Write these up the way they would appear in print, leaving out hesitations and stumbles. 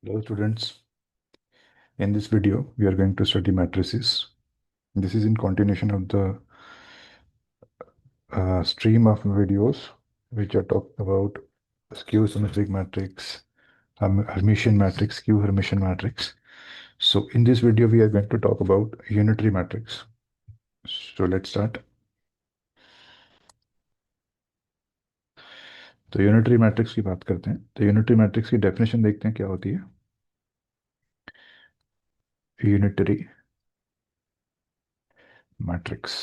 Hello students, in this video we are going to study matrices. This is in continuation of the stream of videos which are talked about skew symmetric matrix, Hermitian matrix, skew Hermitian matrix. So in this video we are going to talk about unitary matrix. So let's start. तो unitary matrix की बात करते हैं। तो unitary matrix की definition देखते हैं क्या होती है। यूनिटरी मैट्रिक्स,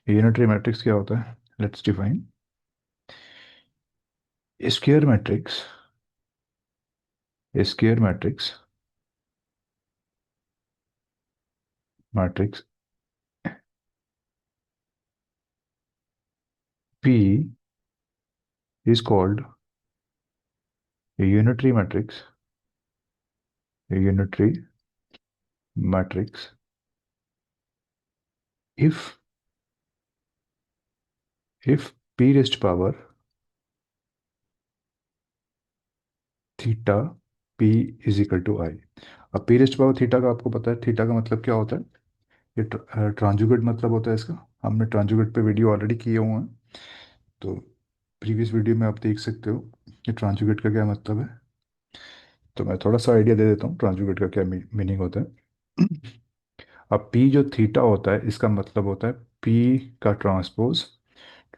यूनिटरी मैट्रिक्स क्या होता है, let's define. Square matrix, square matrix matrix P is called a unitary matrix, a unitary matrix if P raised power theta P is equal to I. अब P rest power theta का आपको पता है, theta का मतलब क्या होता है। ये ट्रांजुगेट मतलब होता है इसका। हमने ट्रांजुगेट पे वीडियो ऑलरेडी किए हुए हैं, तो प्रीवियस वीडियो में आप देख सकते हो कि ट्रांजुगेट का क्या मतलब है। तो मैं थोड़ा सा आइडिया दे देता हूँ ट्रांजुगेट का क्या मीनिंग होता है। अब P जो थीटा होता है इसका मतलब होता है P का ट्रांसपोज,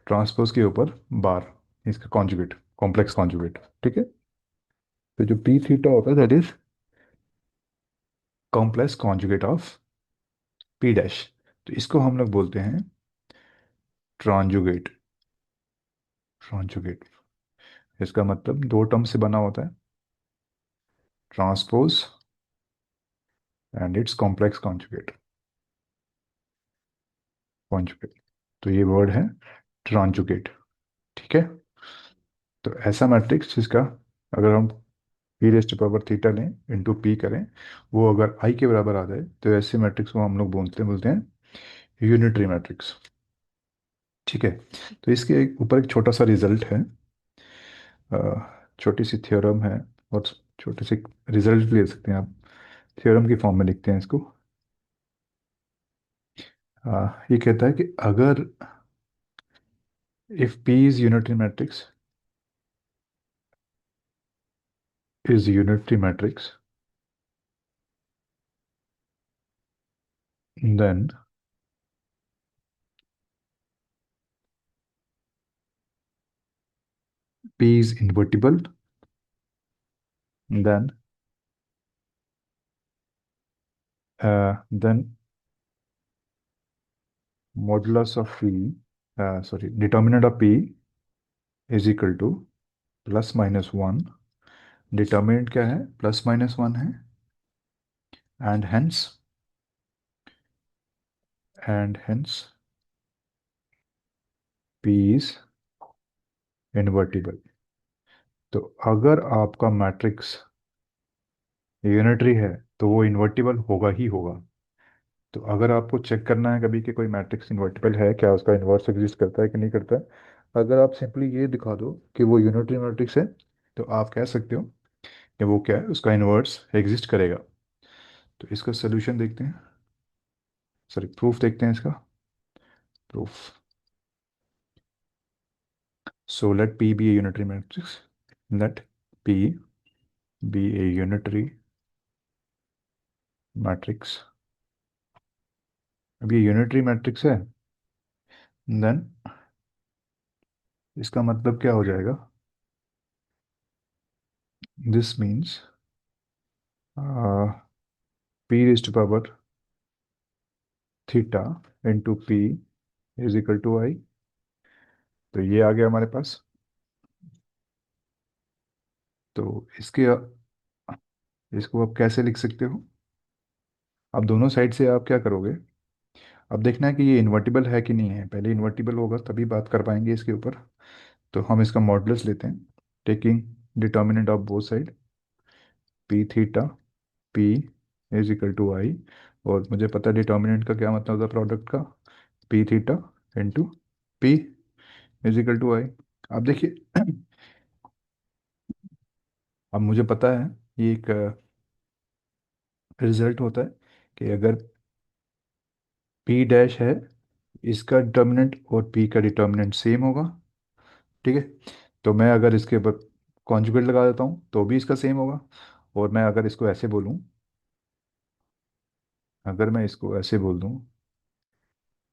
ट्रांसपोज के ऊपर बार, इसका कॉन्जुगेट, कॉम्प्लेक्स कॉन्जुगेट। ठीक है। तो जो पी थीटा होता है that is complex conjugate of P dash. तो इसको हम लोग बोलते हैं ट्रांजुगेट। ट्रांजुगेट इसका मतलब दो टर्म से बना होता है, transpose and it's complex conjugate. Conjugate, तो ये वर्ड है ट्रांजुगेट। ठीक है। तो ऐसा मैट्रिक्स जिसका अगर हम पी रेस्ट पावर थीटा लें इंटू पी करें, वो अगर आई के बराबर आ जाए तो ऐसे मैट्रिक्स को हम लोग बोलते बोलते हैं यूनिटरी मैट्रिक्स। ठीक है। तो इसके ऊपर एक छोटा सा रिजल्ट है, अ, छोटी सी थ्योरम है, और छोटे से रिजल्ट भी ले सकते हैं आप। थ्योरम की फॉर्म में लिखते हैं इसको। ये कहता है कि अगर if P is unitary matrix, is unitary matrix, then P is invertible, then then modulus of P, sorry determinant of P is equal to plus minus one. Determinant क्या है, प्लस माइनस वन है। And hence, and hence P is invertible. तो अगर आपका matrix unitary है तो वो invertible होगा ही होगा। तो अगर आपको चेक करना है कभी कि कोई मैट्रिक्स इन्वर्टिबल है क्या, उसका इन्वर्स एग्जिस्ट करता है कि नहीं करता है, अगर आप सिंपली ये दिखा दो कि वो यूनिटरी मैट्रिक्स है, तो आप कह सकते हो कि वो क्या है, उसका इन्वर्स एग्जिस्ट करेगा। तो इसका सोल्यूशन देखते हैं, सॉरी प्रूफ देखते हैं इसका। Proof, so let P be a unitary matrix, let P be a unitary matrix. अब ये यूनिटरी मैट्रिक्स है, देन इसका मतलब क्या हो जाएगा, this means P raised power theta into P is equal to I. तो ये आ गया हमारे पास। तो इसके, इसको आप कैसे लिख सकते हो। अब दोनों साइड से आप क्या करोगे, अब देखना है कि ये इन्वर्टिबल है कि नहीं है। पहले इन्वर्टिबल होगा तभी बात कर पाएंगे इसके ऊपर। तो हम इसका मॉडुलस लेते हैं, taking determinant of both side, P theta P is equal to I. और मुझे पता है डिटर्मिनेंट का क्या मतलब होता है प्रोडक्ट का, P theta into P is equal to I. अब देखिए अब मुझे पता है ये एक रिजल्ट होता है कि अगर पी डैश है, इसका डिटर्मिनेंट और पी का डिटर्मिनेंट सेम होगा। ठीक है। तो मैं अगर इसके ऊपर कॉन्जुगेट लगा देता हूँ तो भी इसका सेम होगा। और मैं अगर इसको ऐसे बोलूँ, अगर मैं इसको ऐसे बोल दूँ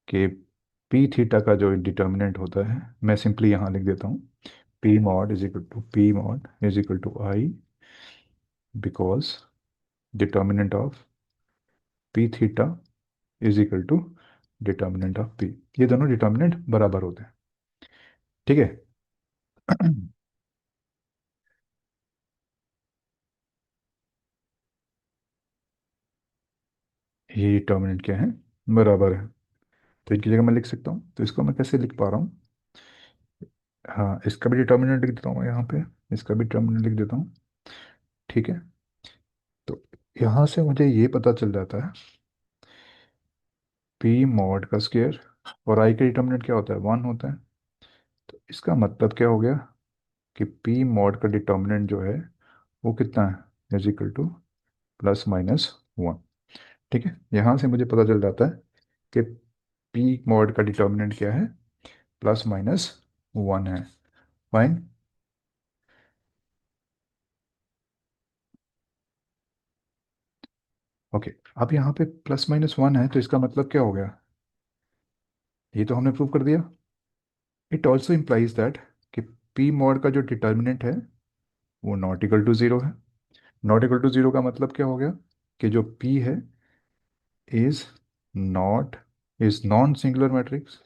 कि पी थीटा का जो डिटर्मिनेंट होता है, मैं सिंपली यहाँ लिख देता हूँ, P mod is equal to P mod is equal to I, because determinant of P theta is equal to determinant of P. ये दोनों डिटर्मिनेंट बराबर होते हैं। ठीक है। ये डिटर्मिनेंट क्या है, बराबर है। तो इनकी जगह मैं लिख सकता हूँ, तो इसको मैं कैसे लिख पा रहा हूँ। हाँ, इसका भी डिटर्मिनेंट लिख देता हूँ मैं यहाँ पे, इसका भी डिटर्मिनेंट लिख देता हूँ। ठीक है। तो यहाँ से मुझे ये पता चल जाता है पी मॉड का स्क्वायर, और आई का डिटर्मिनेंट क्या होता है, 1 होता है। तो इसका मतलब क्या हो गया कि पी मॉड का डिटर्मिनेंट जो है वो कितना है, इज इक्वल टू +-1। ठीक है। यहाँ से मुझे पता चल जाता है कि पी मॉड का डिटर्मिनेंट क्या है, +-1 है। फाइन। ओके। अब यहाँ पे +-1 है, तो इसका मतलब क्या हो गया, ये तो हमने प्रूव कर दिया। इट ऑल्सो इम्प्लाइज दैट कि पी मॉड का जो डिटर्मिनेंट है वो नॉट इक्वल टू जीरो है। नॉट इक्वल टू जीरो का मतलब क्या हो गया कि जो पी है is not, is non singular matrix,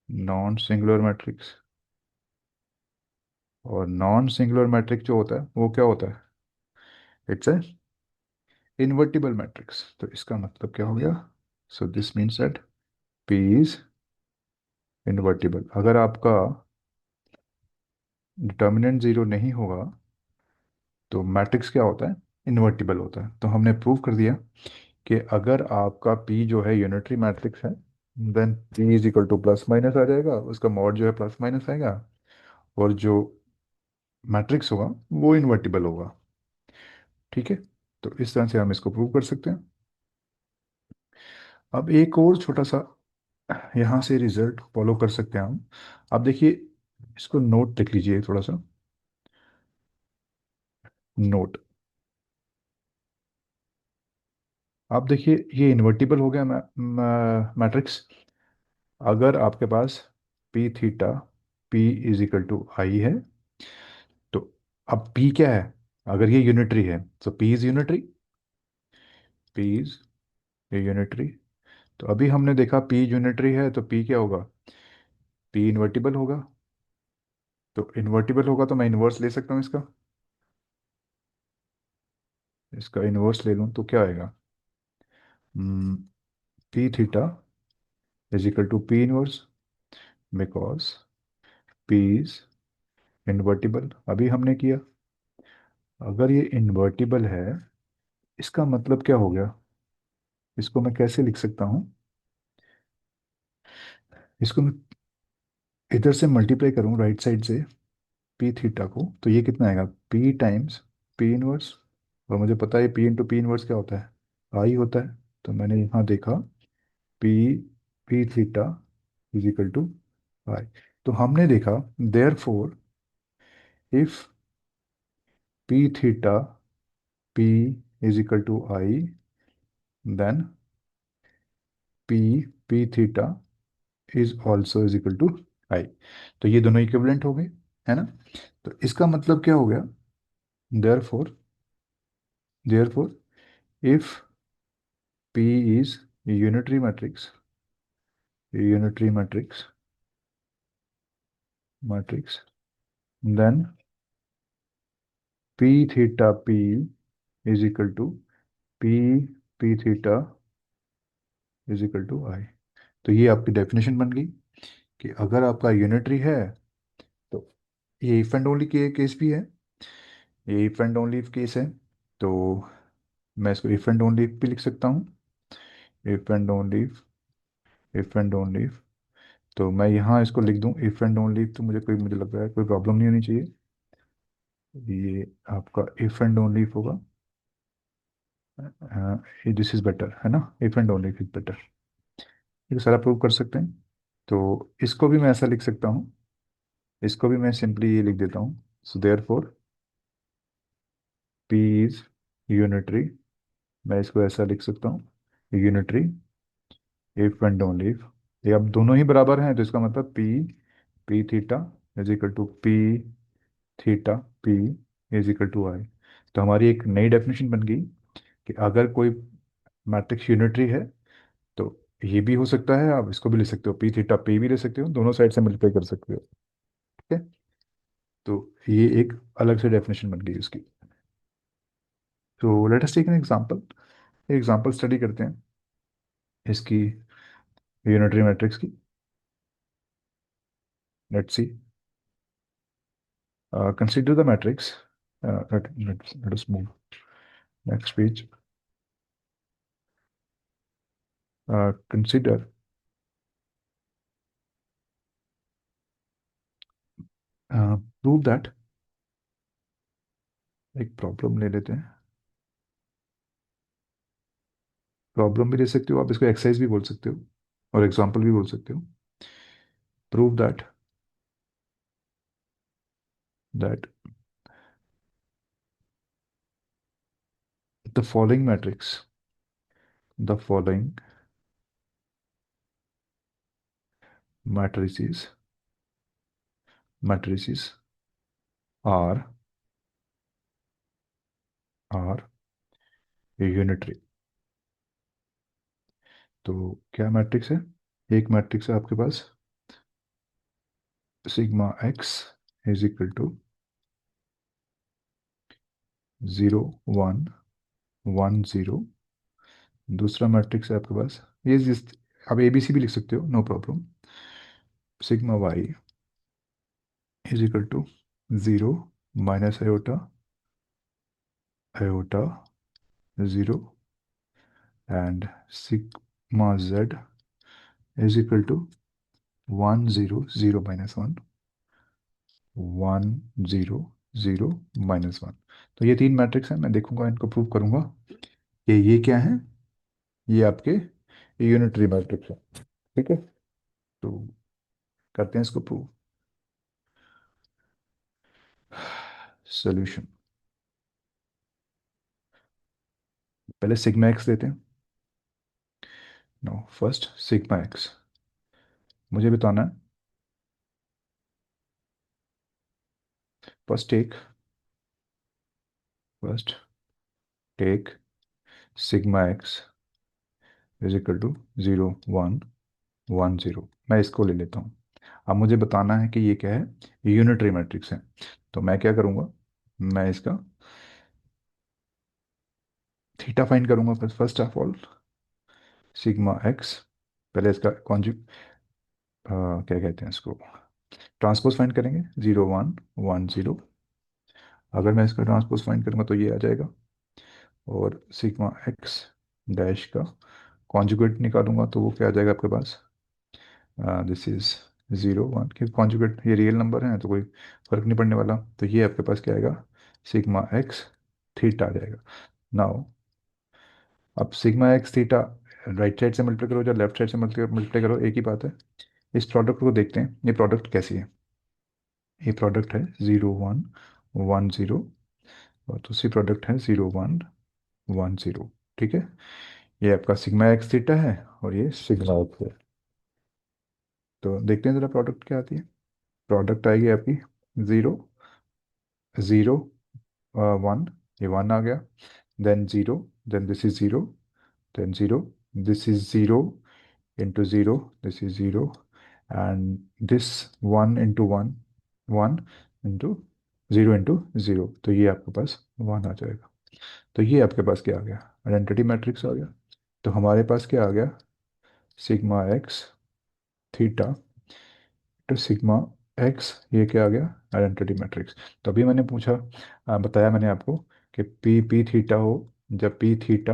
non singular matrix. और नॉन सिंगुलर मैट्रिक्स जो होता है वो क्या होता है, इट्स ए इन्वर्टिबल मैट्रिक्स। तो इसका मतलब क्या हो गया, so this means that P is invertible. अगर आपका डिटर्मिनेंट जीरो नहीं होगा तो मैट्रिक्स क्या होता है, इन्वर्टिबल होता है। तो हमने प्रूव कर दिया कि अगर आपका पी जो है यूनिटरी मैट्रिक्स है, then P is equal to plus minus आ जाएगा, उसका मॉड जो है प्लस माइनस आएगा, और जो मैट्रिक्स होगा वो इन्वर्टिबल होगा। ठीक है। तो इस तरह से हम इसको प्रूव कर सकते हैं। अब एक और छोटा सा यहाँ से रिजल्ट फॉलो कर सकते हैं हम। आप देखिए, इसको नोट लिख लीजिए थोड़ा सा, नोट। आप देखिए ये इन्वर्टिबल हो गया मैट्रिक्स अगर आपके पास P theta P is equal to I है। तो अब पी क्या है, अगर ये यूनिटरी है तो P is unitary, P is unitary. तो अभी हमने देखा पी यूनिटरी है तो पी क्या होगा, पी इन्वर्टिबल होगा। तो इन्वर्टिबल होगा तो मैं इन्वर्स ले सकता हूँ इसका, इसका इन्वर्स ले लूँ तो क्या आएगा, P theta is equal to P inverse, because P is invertible. अभी हमने किया, अगर ये इन्वर्टिबल है इसका मतलब क्या हो गया, इसको मैं कैसे लिख सकता हूँ, इसको मैं इधर से मल्टीप्लाई करूँ राइट साइड से पी थीटा को, तो ये कितना आएगा, पी टाइम्स पी इनवर्स। और मुझे पता है पी इंटू पी इनवर्स क्या होता है, आई होता है। तो मैंने यहाँ देखा P P theta is equal to I. तो हमने देखा therefore if P theta P is equal to I, then P P theta is also is equal to I. तो ये दोनों इक्विवेलेंट हो गए, है ना। तो इसका मतलब क्या हो गया, therefore, therefore if P is a unitary matrix, then P theta P is equal to P P theta is equal to I। तो ये आपकी डेफिनेशन बन गई कि अगर आपका यूनिटरी है तो ये इफ एंड ओनली केस भी है, ये इफ एंड ओनली केस है। तो मैं इसको इफ एंड ओनली भी लिख सकता हूँ, if and only, if and only. तो मैं यहाँ इसको लिख दूँ इफ एंड ओनली, तो मुझे लग रहा है कोई प्रॉब्लम नहीं होनी चाहिए। ये आपका इफ एंड ओनली इफ होगा। दिस इज बेटर है ना, if and only if is better. ये सारा प्रूव कर सकते हैं। तो इसको भी मैं ऐसा लिख सकता हूँ, इसको भी मैं सिंपली ये लिख देता हूँ। So therefore P is unitary. मैं इसको ऐसा लिख सकता हूँ, unitary if and only if. ये अब दोनों ही बराबर हैं, तो इसका मतलब P P theta is equal to P theta P is equal to I. तो हमारी एक नई डेफिनेशन बन गई कि अगर कोई मैट्रिक्स यूनिटरी है तो ये भी हो सकता है, आप इसको भी ले सकते हो, पी थीटा पी भी ले सकते हो, दोनों साइड से मल्टीप्लाई कर सकते हो। ठीक है। तो ये एक अलग से डेफिनेशन बन गई उसकी। तो let us take an example, example study करते हैं इसकी, यूनिटरी मैट्रिक्स की। Let's see, consider the matrix. Let us move next page. Consider, prove that, एक प्रॉब्लम ले लेते हैं। प्रॉब्लम भी ले सकते हो आप, इसको एक्सरसाइज भी बोल सकते हो और एग्जांपल भी बोल सकते हो। Prove that the following matrix, the following matrices matrices are unitary। तो क्या मैट्रिक्स है? एक मैट्रिक्स है आपके पास, sigma X is equal to 0 1 1 0। दूसरा मैट्रिक्स है आपके पास, ये जिस, आप एबीसी भी लिख सकते हो, no problem. Sigma Y is equal to 0 - iota 0 and sigma Z is equal to 1 0 - 1 0 - 1। तो ये तीन मैट्रिक्स हैं, मैं देखूंगा इनको प्रूव करूंगा कि ये क्या है, ये आपके यूनिटरी मैट्रिक्स है। ठीक है। तो करते हैं इसको प्रूव। सॉल्यूशन, पहले सिग्मा एक्स लेते हैं। नो, फर्स्ट सिग्मा एक्स मुझे बताना है। First take first take sigma X is equal to 0 1 1 0। मैं इसको ले लेता हूँ। अब मुझे बताना है कि ये क्या है, यूनिटरी मैट्रिक्स है। तो मैं क्या करूँगा, मैं इसका थीटा फाइंड करूँगा। First of all sigma x, पहले इसका कॉन्जू क्या कहते हैं इसको, ट्रांसपोज फाइंड करेंगे, 0 1 1 0। अगर मैं इसका ट्रांसपोज फाइंड करूँगा तो ये आ जाएगा। और सिग्मा एक्स डैश का कॉन्जुगेट निकालूंगा तो वो क्या आ जाएगा आपके पास, दिस इज 0 1, क्योंकि कॉन्जुगेट ये रियल नंबर है तो कोई फर्क नहीं पड़ने वाला। तो ये आपके पास क्या आएगा, सिग्मा एक्स थीटा आ जाएगा। नाउ अब sigma x theta right side से मल्टीप्लाई करो या लेफ्ट साइड से मल्टीप्लाई करो, एक ही बात है। इस प्रोडक्ट को देखते हैं, ये प्रोडक्ट कैसी है। ये प्रोडक्ट है 0 1 1 0 और दूसरी प्रोडक्ट है 0 1 1 0। ठीक है। ये आपका सिग्मा एक्स थीटा है और ये सिग्मा एक्स है। तो देखते हैं जरा प्रोडक्ट क्या आती है। प्रोडक्ट आएगी आपकी 0 0 1, ये 1 आ गया, then 0, then this is 0, then 0, this is 0 into 0, this is 0 and this 1 into 1 into 0 into 0। तो ये आपके पास 1 आ जाएगा। तो ये आपके पास क्या आ गया, आइडेंटिटी मैट्रिक्स आ गया। तो हमारे पास क्या आ गया, sigma x theta two sigma x, ये क्या आ गया, आइडेंटिटी मैट्रिक्स। तो अभी मैंने पूछा, बताया मैंने आपको कि पी पी थीटा हो, जब पी थीटा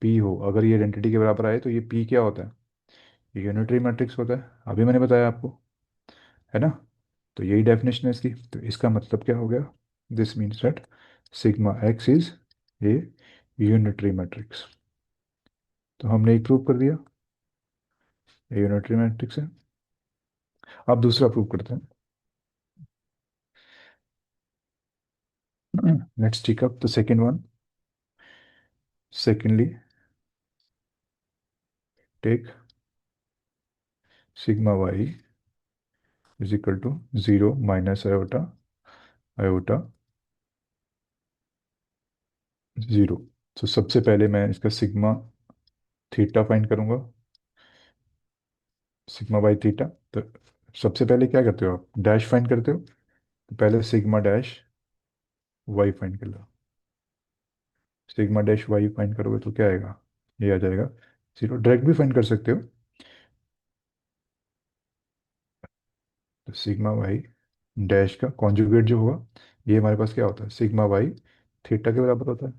पी हो, अगर ये आइडेंटिटी के बराबर आए तो ये पी क्या होता है, ये यूनिटरी मैट्रिक्स होता है। अभी मैंने बताया आपको, है ना। तो यही डेफिनेशन है इसकी। तो इसका मतलब क्या हो गया, this means that sigma X is a unitary matrix. तो हमने एक प्रूव कर दिया, ए यूनिटरी मैट्रिक्स है। अब दूसरा प्रूव करते हैं। Let's take up the second one. Secondly, take sigma Y is equal to zero minus iota iota zero. तो सबसे पहले मैं इसका सिग्मा थीटा फाइंड करूंगा, सिग्मा बाई थीटा। तो सबसे पहले क्या करते हो आप, डैश फाइंड करते हो। तो पहले सिग्मा डैश वाई फाइंड कर लो। सिग्मा डैश वाई फाइंड करोगे तो क्या आएगा, ये आ जाएगा जीरो। डायरेक्ट भी फाइंड कर सकते हो। तो सिग्मा वाई डैश का कॉन्जुगेट जो होगा, ये हमारे पास क्या होता है, सिग्मा वाई थीटा के बराबर होता है।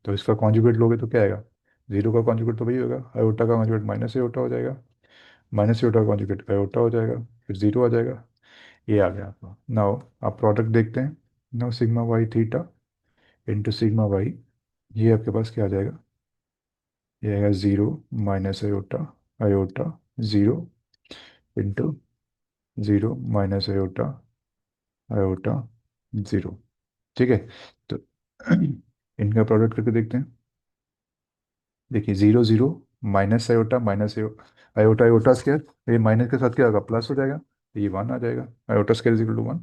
तो इसका कॉन्जुगेट लोगे तो क्या आएगा, जीरो का कॉन्जुगेट तो वही होगा, आयोटा का कॉन्जुगेट माइनस आयोटा हो जाएगा, माइनस आयोटा का कॉन्जुगेट आयोटा हो जाएगा, फिर जीरो आ जाएगा। ये आ गया आपका। नाउ आप प्रोडक्ट देखते हैं। Now sigma Y theta into sigma Y, ये आपके पास क्या आ जाएगा, ये आएगा zero minus iota iota zero into zero minus iota iota zero. ठीक है। तो इनका प्रोडक्ट करके देखते हैं। देखिए zero zero minus iota minus iota iota square, ये माइनस के साथ क्या होगा, प्लस हो जाएगा, तो ये वन आ जाएगा, iota square is equal to one.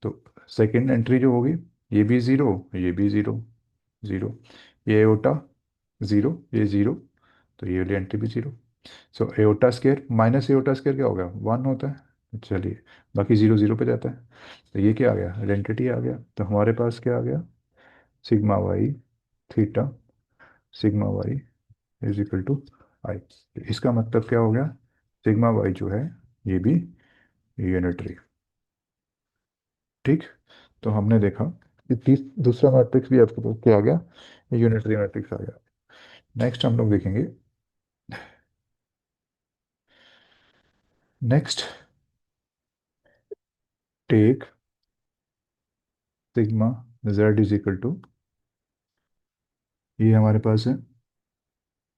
तो सेकेंड एंट्री जो होगी, ये भी ज़ीरो, ये भी ज़ीरो, ज़ीरो, ये एओटा ज़ीरो, ये ज़ीरो, तो ये वाली एंट्री भी zero. So iota square minus iota square क्या होगा, वन होता है। चलिए, बाकी ज़ीरो ज़ीरो पे जाता है। तो ये क्या आ गया, आइडेंटिटी आ गया। तो हमारे पास क्या आ गया, sigma Y theta sigma Y is equal to I. इसका मतलब क्या हो गया, सिग्मा वाई जो है ये भी यूनिटरी। ठीक। तो हमने देखा कि दूसरा मैट्रिक्स भी आपके पास क्या आ गया, यूनिटरी मैट्रिक्स आ गया। नेक्स्ट हम लोग देखेंगे। Next, take sigma Z is equal to, ये हमारे पास है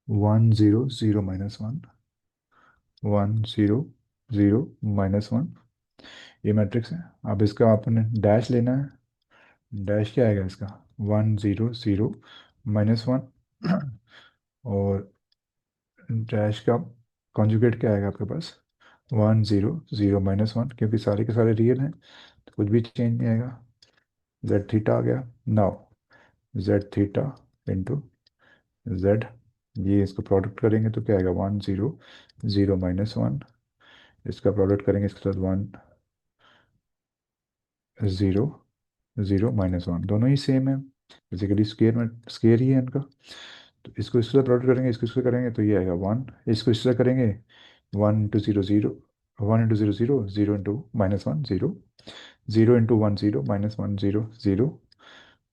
one zero zero minus one, one zero zero minus one, ये मैट्रिक्स है। अब इसका आपने डैश लेना है। डैश क्या आएगा इसका, one zero zero minus one, और डैश का कॉन्जुगेट क्या आएगा आपके पास, one zero zero minus one, क्योंकि सारे के सारे रियल हैं तो कुछ भी चेंज नहीं आएगा। जेड थीटा आ गया। Now Z theta into Z, ये इसको प्रोडक्ट करेंगे तो क्या आएगा, one zero zero minus one, इसका प्रोडक्ट करेंगे इसके साथ one zero zero minus one, दोनों ही सेम है, बेसिकली स्केयर में स्केयर ही है इनका। तो इसको इससे प्रोडक्ट करेंगे, इसको इससे करेंगे तो ये आएगा वन, इसको इससे करेंगे one into zero zero, one into zero zero, zero into minus one zero, zero into one zero minus one zero zero,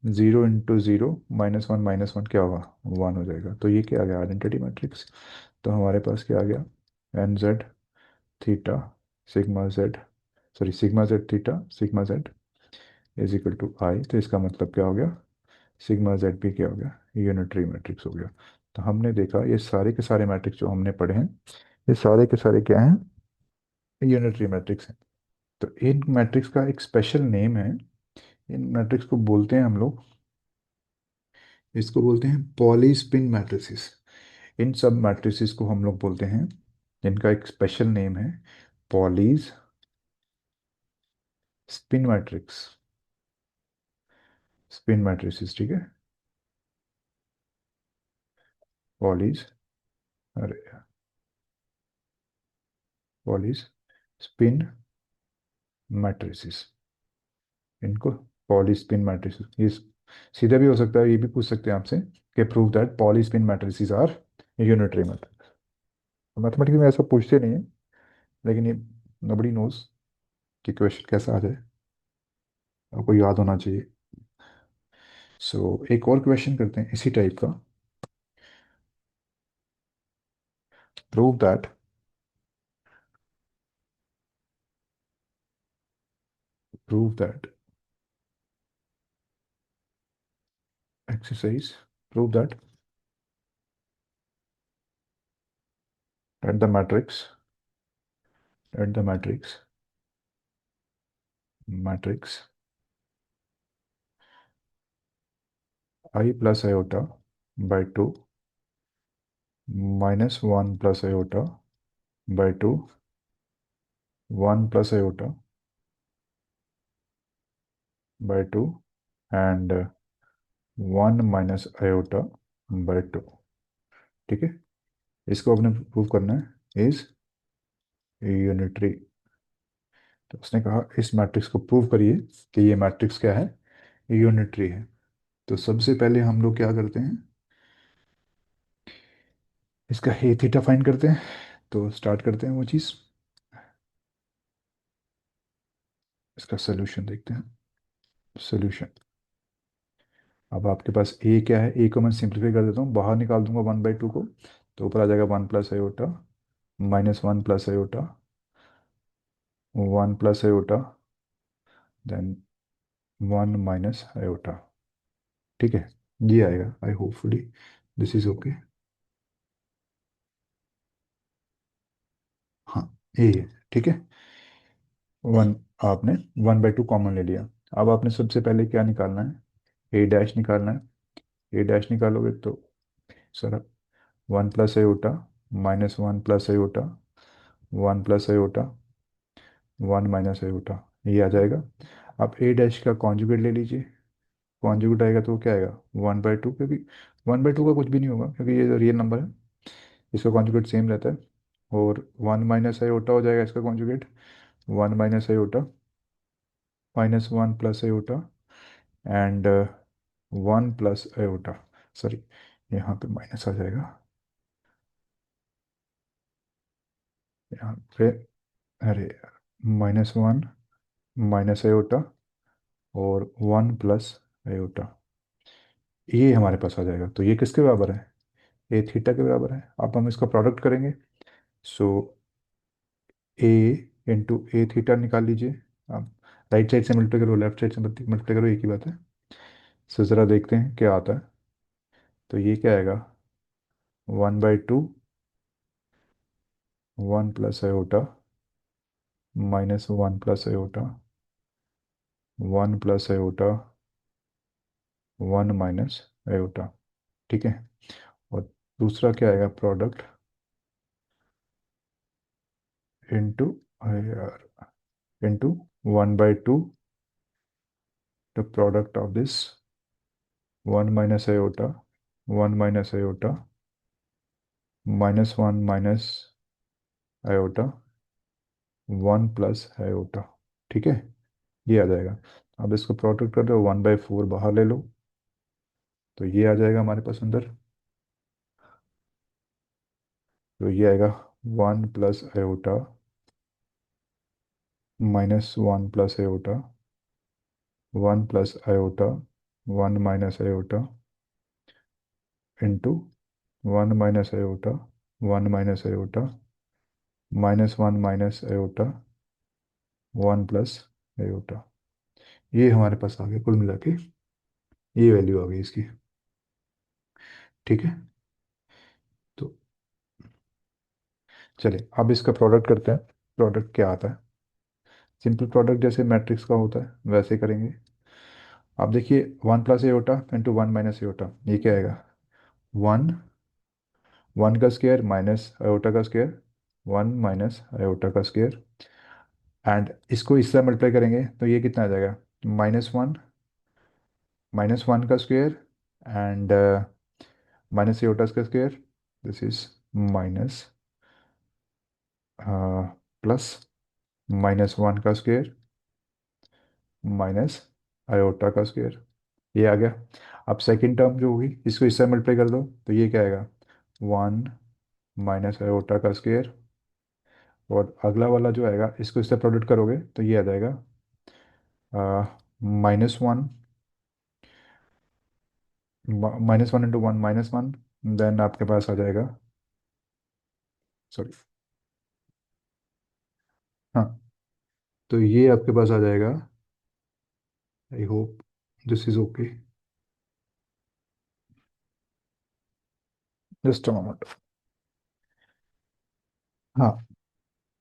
zero into zero minus one क्या होगा, वन हो जाएगा। तो ये क्या आ गया, आइडेंटिटी मैट्रिक्स। तो हमारे पास क्या आ गया, N Z theta sigma Z, sorry sigma Z theta sigma Z is equal to I. तो इसका मतलब क्या हो गया, सिग्मा जेड भी क्या हो गया, यूनिटरी मैट्रिक्स हो गया। तो हमने देखा ये सारे के सारे मैट्रिक्स जो हमने पढ़े हैं, ये सारे के सारे क्या हैं, यूनिटरी मैट्रिक्स हैं। तो इन मैट्रिक्स का एक स्पेशल नेम है। इन मैट्रिक्स को बोलते हैं हम लोग, इसको बोलते हैं पॉलीस्पिन मैट्रिसेस। इन सब मैट्रिसेस को हम लोग बोलते हैं, जिनका एक स्पेशल नेम है Pauli's spin matrix, spin matrices. ठीक है, पॉलीज, अरे पॉलीज स्पिन मैट्रिसेस, इनको पॉलीस्पिन मैट्रिसेस, ये सीधा भी हो सकता है, ये भी पूछ सकते हैं आपसे कि prove that Pauli spin matrices are unitary matrix. Mathematics में ऐसा पूछते नहीं है, लेकिन ये नबडी नोज कि क्वेश्चन कैसा आ जाए, आपको याद होना चाहिए। एक और क्वेश्चन करते हैं इसी टाइप का। Prove that, prove that exercise, prove that at the matrix, at the matrix I plus iota by 2 minus 1 plus iota by 2 1 plus iota by 2 and 1 minus iota by 2। ठीक है, इसको आपने प्रूव करना है इज यूनिटरी। तो उसने कहा इस मैट्रिक्स को प्रूव करिए कि ये मैट्रिक्स क्या है, यूनिटरी है। तो सबसे पहले हम लोग क्या करते हैं, इसका हे थीटा फाइंड करते हैं। तो स्टार्ट करते हैं वो चीज़, इसका सोल्यूशन देखते हैं। सोल्यूशन, अब आपके पास ए क्या है, ए को मैं सिंप्लीफाई कर देता हूँ, बाहर निकाल दूंगा 1/2 को, तो ऊपर आ जाएगा 1 plus iota minus 1 plus iota 1 plus iota then 1 minus iota. ठीक है, ये आएगा, I hopefully this is okay. हाँ, ए है। ठीक है, वन, आपने 1/2 कॉमन ले लिया। अब आपने सबसे पहले क्या निकालना है, ए डैश निकालना है। ए डैश निकालोगे तो sir 1 plus iota minus 1 plus iota 1 plus iota 1 minus iota, ये आ जाएगा। आप ए डैश का कॉन्जुगेट ले लीजिए, कॉन्जुगेट आएगा तो क्या आएगा 1/2, क्योंकि 1/2 का कुछ भी नहीं होगा क्योंकि ये रियल नंबर है, इसका कॉन्जुगेट सेम रहता है। और 1 माइनस आयोटा हो जाएगा इसका conjugate, 1 minus iota minus 1 plus iota and 1 plus iota, sorry यहाँ पे माइनस आ जाएगा, यहाँ पे, अरे -1 माइनस आयोटा और 1 प्लस आयोटा, ये हमारे पास आ जाएगा। तो ये किसके बराबर है, ए थीटा के बराबर है। अब हम इसका प्रोडक्ट करेंगे, सो ए इंटू ए थीटा निकाल लीजिए। अब राइट साइड से मल्टीप्लाई करो, लेफ्ट साइड से मल्टीप्लाई करो, एक ही बात है। सो ज़रा देखते हैं क्या आता है। तो ये क्या आएगा 1/2 1 plus iota minus 1 plus iota 1 plus iota 1 minus iota. ठीक है, और दूसरा क्या आएगा product into into 1/2 the product of this 1 minus iota 1 minus iota -1 minus iota 1 plus iota. ठीक है, ये आ जाएगा। अब इसको प्रोडक्ट कर दो, 1/4 बाहर ले लो, तो ये आ जाएगा हमारे पास अंदर। तो ये आएगा 1 plus iota -1 plus iota 1 plus iota 1 minus iota into 1 minus iota 1 minus iota -1 minus iota 1 plus iota. ये हमारे पास आ गया, कुल मिला के ये वैल्यू आ गई इसकी। ठीक है, तो चलिए अब इसका प्रोडक्ट करते हैं। प्रोडक्ट क्या आता है, सिंपल प्रोडक्ट जैसे मैट्रिक्स का होता है वैसे करेंगे। आप देखिए 1 plus aorta into 1 minus aorta, ये क्या आएगा 1, 1 का स्क्वायर माइनस आयोटा का स्क्वायर 1 माइनस आयोटा का स्क्वायर, एंड इसको इससे मल्टीप्लाई करेंगे तो ये कितना आ जाएगा -1 का स्क्वायर एंड माइनस एओटा का square, this is minus plus -1 का स्क्वायर माइनस आयोटा का स्क्वायर, ये आ गया। अब सेकंड टर्म जो होगी इसको इससे मल्टीप्लाई कर दो तो ये क्या आएगा 1 माइनस आयोटा का स्क्वायर, और अगला वाला जो आएगा इसको इससे प्रोडक्ट करोगे तो ये आ जाएगा -1, -1 इंटू 1 -1, देन आपके पास आ जाएगा, सॉरी, हाँ, तो ये आपके पास आ जाएगा, I hope this is okay. Just a moment. हाँ,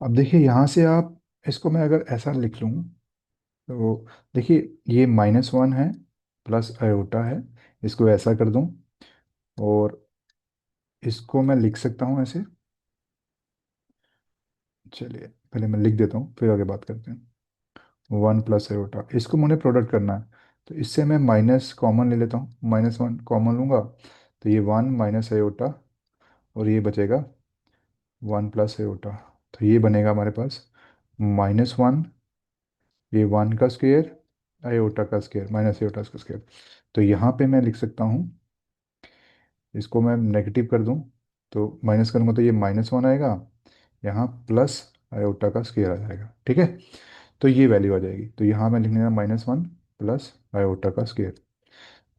अब देखिए यहाँ से आप इसको मैं अगर ऐसा लिख लूँ तो देखिए ये -1 है प्लस आयोटा है, इसको ऐसा कर दूँ और इसको मैं लिख सकता हूँ ऐसे। चलिए पहले मैं लिख देता हूँ फिर आगे बात करते हैं। 1 प्लस आयोटा, इसको मुझे प्रोडक्ट करना है, तो इससे मैं माइनस कॉमन ले लेता हूँ, -1 कॉमन लूँगा तो ये 1 - आयोटा और ये बचेगा 1 प्लस आयोटा। तो ये बनेगा हमारे पास -1, ये 1 का स्क्वायर, आयोटा का स्क्वायर माइनस आयोटा का स्क्वायर। तो यहाँ पे मैं लिख सकता हूँ, इसको मैं नेगेटिव कर दूँ तो माइनस करूँगा तो ये -1 आएगा, यहाँ प्लस आयोटा का स्क्वायर आ जाएगा, ठीक है। तो ये वैल्यू आ जाएगी, तो यहाँ मैं लिखने का -1 प्लस आयोटा का स्क्वायर,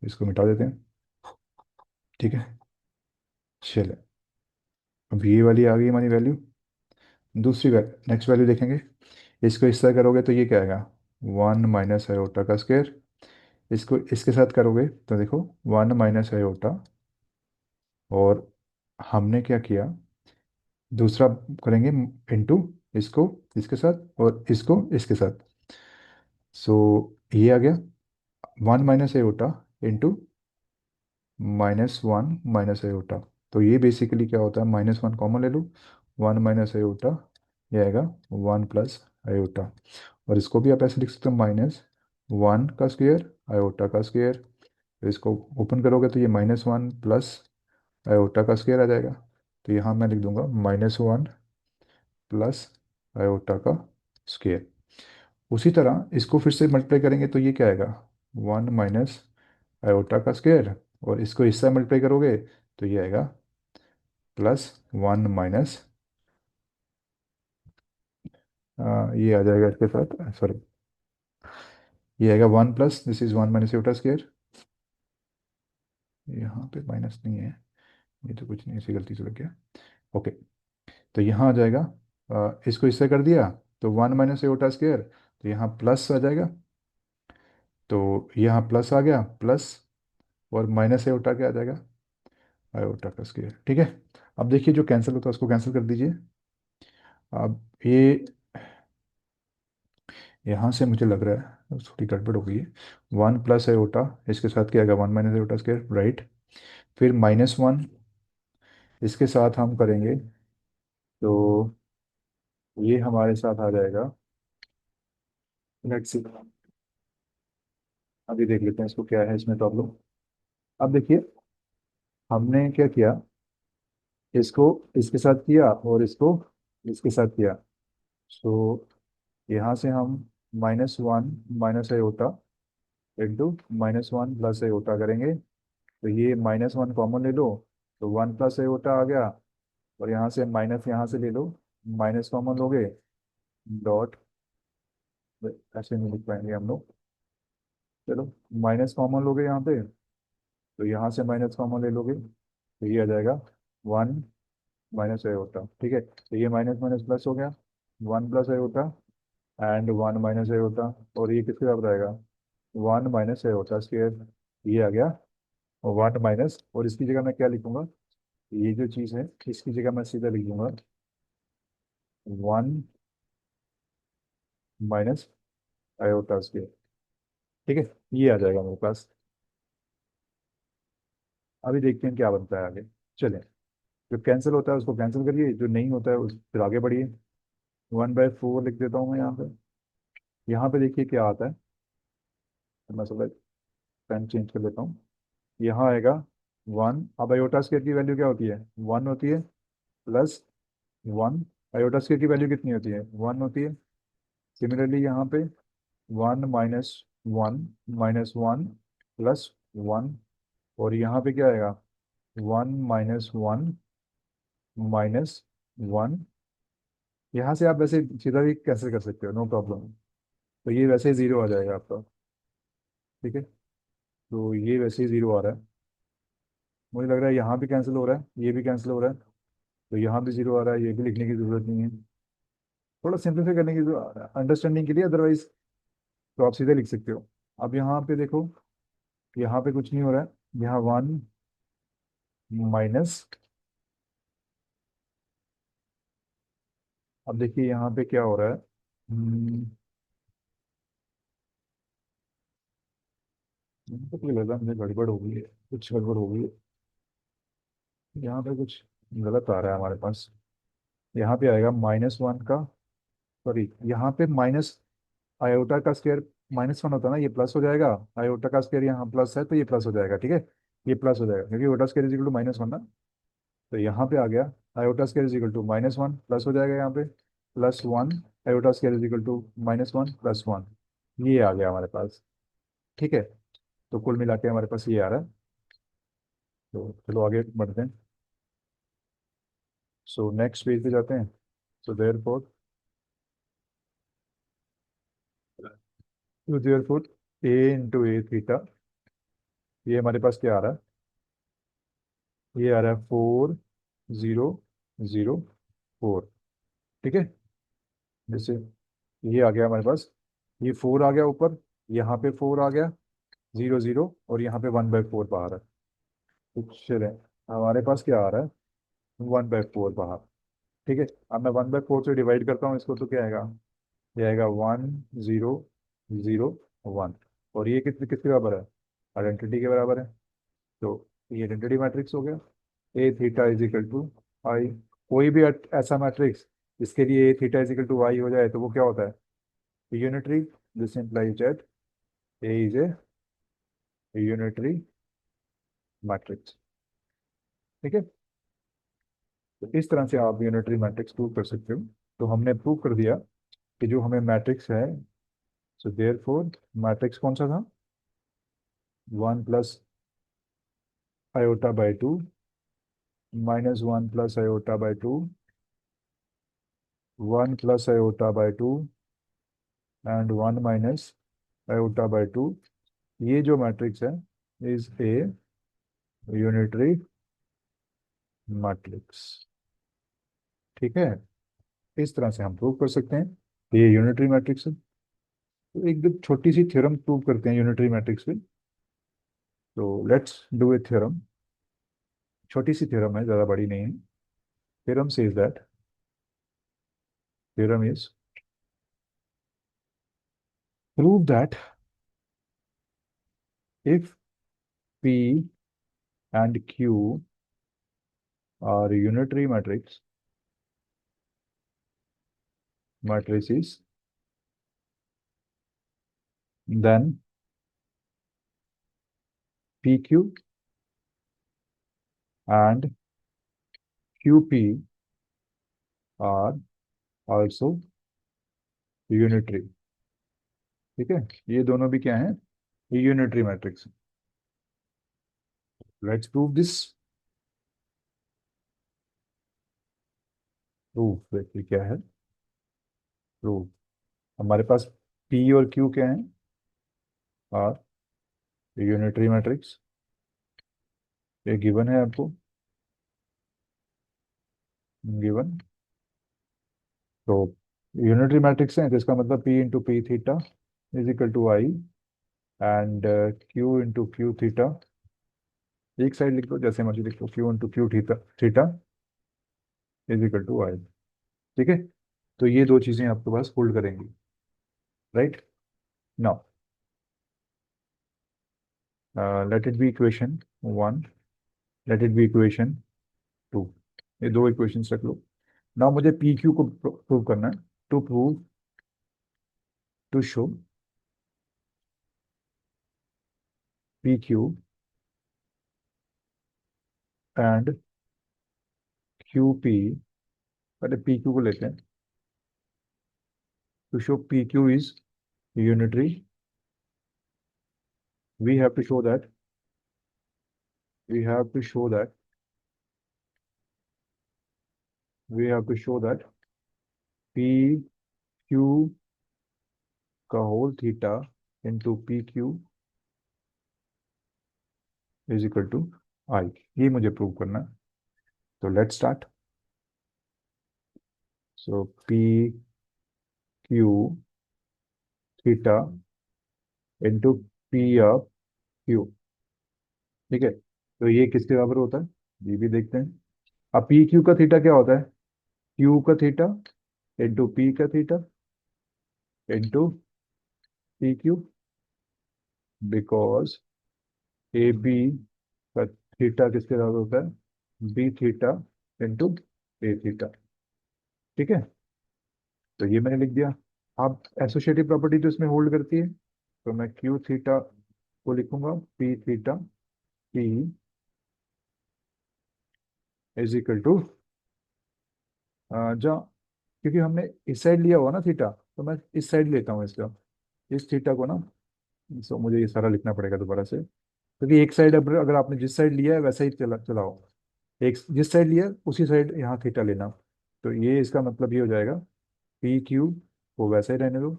इसको मिटा देते हैं, ठीक है। चलिए अब ये वाली आ गई हमारी वैल्यू। दूसरी नेक्स्ट वैल्यू देखेंगे, इसको इस तरह करोगे तो ये क्या आएगा, 1 - आयोटा का स्क्वायर। इसको इसके साथ करोगे तो देखो 1 - आयोटा, और हमने क्या किया, दूसरा करेंगे इनटू इसको इसके साथ और इसको इसके साथ। सो ये आ गया 1 - आयोटा इंटू -1 - आयोटा। तो ये बेसिकली क्या होता है, -1 कॉमन ले लो, 1 - आयोटा, ये आएगा 1 प्लस आयोटा। और इसको भी आप ऐसे लिख सकते हो, -1 का स्क्वायर आयोटा का स्क्वायर। तो इसको ओपन करोगे तो ये -1 प्लस आयोटा का स्क्वायर आ जाएगा। तो यहाँ मैं लिख दूंगा -1 प्लस आयोटा का स्क्वायर। उसी तरह इसको फिर से मल्टीप्लाई करेंगे तो ये क्या आएगा, 1 - आयोटा का स्क्वायर, और इसको इससे मल्टीप्लाई करोगे तो ये आएगा +1 माइनस, ये आ जाएगा इसके साथ, सॉरी, ये आएगा 1 plus this is 1 - iota square. यहाँ पे माइनस नहीं है, ये तो कुछ नहीं, ऐसी गलती से लग गया। ओके, तो यहाँ आ जाएगा, इसको इससे कर दिया तो 1 - आयोटा स्क्वायर, तो यहाँ प्लस आ जाएगा, तो यहाँ प्लस आ गया प्लस, और माइनस आयोटा क्या आ जाएगा, आयोटा का स्क्वायर, ठीक है। अब देखिए जो कैंसिल होता है उसको कैंसिल कर दीजिए। अब ये यहाँ से मुझे लग रहा है थोड़ी गड़बड़ हो गई है। 1 प्लस आयोटा, इसके साथ क्या आएगा, 1 - आयोटा स्क्वायर, राइट। फिर -1 इसके साथ हम करेंगे तो ये हमारे साथ आ जाएगा, लेट्स सी, अभी देख लेते हैं इसको क्या है इसमें प्रॉब्लम। अब देखिए हमने क्या किया, इसको इसके साथ किया और इसको इसके साथ किया। सो यहाँ से हम -1 - आयोटा इंटू -1 प्लस आयोटा करेंगे, तो ये -1 कॉमन ले लो तो 1 प्लस आयोटा आ गया, और यहाँ से माइनस यहाँ से ले लो, माइनस कॉमन लोगे, डॉट, ऐसे नहीं लिख पाएंगे हम लोग, चलो माइनस कॉमन लोगे यहाँ पे, तो यहाँ से माइनस कॉमन ले लोगे तो ये आ जाएगा 1 - आयोटा, ठीक है। तो ये माइनस माइनस प्लस हो गया, 1 प्लस आयोटा एंड 1 - आयोटा, और ये किसके बराबर आएगा, 1 - आयोटा स्क्वायर, ये आ गया। और 1 माइनस, और इसकी जगह मैं क्या लिखूंगा, ये जो चीज़ है इसकी जगह मैं सीधा लिख दूंगा 1 - आयोटा स्क्वायर, ठीक है। ये आ जाएगा मेरे पास। अभी देखते हैं क्या बनता है आगे। चलें, जो कैंसिल होता है उसको कैंसिल करिए, जो नहीं होता है उस फिर आगे बढ़िए। 1/4 लिख देता हूँ मैं यहाँ पे। यहाँ पे देखिए क्या आता है, तो मैं सुबह पेन चेंज कर लेता हूँ। यहाँ आएगा 1, अब आयोटा स्क्वायर की वैल्यू क्या होती है, 1 होती है, +1, आयोटा स्क्वायर की वैल्यू कितनी होती है, 1 होती है। सिमिलरली यहाँ पे 1 - 1 - 1 +1, और यहाँ पे क्या आएगा, 1 - 1 - 1। यहाँ से आप वैसे सीधा भी कैंसिल कर सकते हो, नो प्रॉब्लम। तो ये वैसे ही जीरो आ जाएगा आपका, ठीक है। तो ये वैसे ही जीरो आ रहा है, मुझे लग रहा है यहाँ भी कैंसिल हो रहा है, ये भी कैंसिल हो रहा है, तो यहाँ भी जीरो आ रहा है, ये भी लिखने की जरूरत नहीं है। थोड़ा सिंप्लीफाई करने की अंडरस्टैंडिंग के लिए, अदरवाइज तो आप सीधे लिख सकते हो। अब यहाँ पे देखो, यहाँ पे कुछ नहीं हो रहा है, यहाँ 1 - अब देखिए यहाँ पे क्या हो रहा है। मुझे तो लगा मुझे गड़बड़ हो गई है, कुछ गड़बड़ हो गई है। यहाँ पे कुछ गलत आ रहा है हमारे पास। यहाँ पे आएगा -1 का, सॉरी यहाँ पे माइनस आयोटा का स्क्वायर -1 होता है ना, ये प्लस हो जाएगा। आयोटा का स्क्वायर यहाँ प्लस है तो ये प्लस हो जाएगा, ठीक है। ये प्लस हो जाएगा क्योंकि iota square is equal to -1 ना। तो यहाँ पे आ गया iota square is equal to -1 plus हो जाएगा यहाँ पे +1। Iota square is equal to -1 +1, ये आ गया हमारे पास, ठीक है। तो कुल मिला के हमारे पास ये आ रहा है। तो चलो आगे बढ़ते हैं। सो नेक्स्ट पेज पे जाते हैं। So therefore a × a theta, ये हमारे पास क्या आ रहा है, ये आ रहा है 4 0 0 4, ठीक है। जैसे ये आ गया हमारे पास, ये 4 आ गया ऊपर, यहाँ पे 4 आ गया, 0 0, और यहाँ पे 1/4 बाहर है। तो चले, हमारे पास क्या आ रहा है, 1/4 बाहर, ठीक है। अब मैं 1/4 से डिवाइड करता हूँ इसको, तो क्या आएगा, ये आएगा 1 0 0 1। और ये किसके किसके बराबर है, आइडेंटिटी के बराबर है। तो ये आइडेंटिटी मैट्रिक्स हो गया। ए थीटा इज इक्वल टू आई। कोई भी ऐसा मैट्रिक्स जिसके लिए ए theta is equal to I हो जाए तो वो क्या होता है, unitary. This implies that A is a unitary matrix, ठीक है। तो इस तरह से आप यूनिटरी मैट्रिक्स प्रूव कर सकते हो। तो हमने प्रूव कर दिया कि जो हमें मैट्रिक्स है, सो देयरफॉर मैट्रिक्स कौन सा था, 1 + i/2 -1 + i/2, 1 + i/2 and 1 - i/2। ये जो मैट्रिक्स है इज ए यूनिटरी मैट्रिक्स, ठीक है। इस तरह से हम प्रूव कर सकते हैं कि ये यूनिटरी मैट्रिक्स है। तो एक दो छोटी सी थ्योरम प्रूव करते हैं यूनिटरी मैट्रिक्स पे। तो लेट्स डू ए थ्योरम। छोटी सी थ्योरम है, ज़्यादा बड़ी नहीं है। Theorem says that, theorem is prove that if P and Q are unitary matrices, then PQ and QP are also unitary, ठीक है। ये दोनों भी क्या है, ये unitary matrix. Let's prove this. Proof देखिए क्या है, प्रूफ। हमारे पास P और Q क्या है, आर यूनिटरी मैट्रिक्स, ये गिवन है आपको, गिवन। तो यूनिटरी मैट्रिक्स है तो इसका मतलब P × P theta is equal to I, and Q × Q theta, एक साइड लिख लो जैसे मर्जी लिख लो, Q × Q theta is equal to I, ठीक है। तो ये दो चीजें आपके पास होल्ड करेंगी, right. Now let it be equation 1, let it be equation 2। ये दो इक्वेशंस रख लो। नाउ मुझे पी क्यू को प्रूव करना है। To prove, to show P Q and Q P, पहले पी क्यू को लेते हैं। To show P Q is unitary, we have to show that, we have to show that, we have to show that P Q का whole theta into P Q is equal to I. ये मुझे prove करना है। तो let start. So P Q theta into P of Q, ठीक है। तो ये किसके बराबर होता है, ये भी देखते हैं। अब पी क्यू का थीटा क्या होता है, क्यू का थीटा इंटू पी का theta into P Q, because A B का थीटा किसके बराबर होता है, B theta into A theta. ठीक है, तो ये मैंने लिख दिया। अब एसोसिएटिव प्रॉपर्टी तो इसमें होल्ड करती है, तो मैं क्यू थीटा को लिखूंगा P theta, P is equal to, जहाँ, क्योंकि हमने इस साइड लिया हुआ ना थीटा, तो मैं इस साइड लेता हूँ इसका, इस थीटा को ना। सो मुझे ये सारा लिखना पड़ेगा दोबारा से, क्योंकि एक साइड अगर आपने जिस साइड लिया है वैसा ही चलाओ। एक जिस साइड लिया उसी साइड यहाँ थीटा लेना। तो ये इसका मतलब ये हो जाएगा, पी क्यू को वैसे ही रहने दो,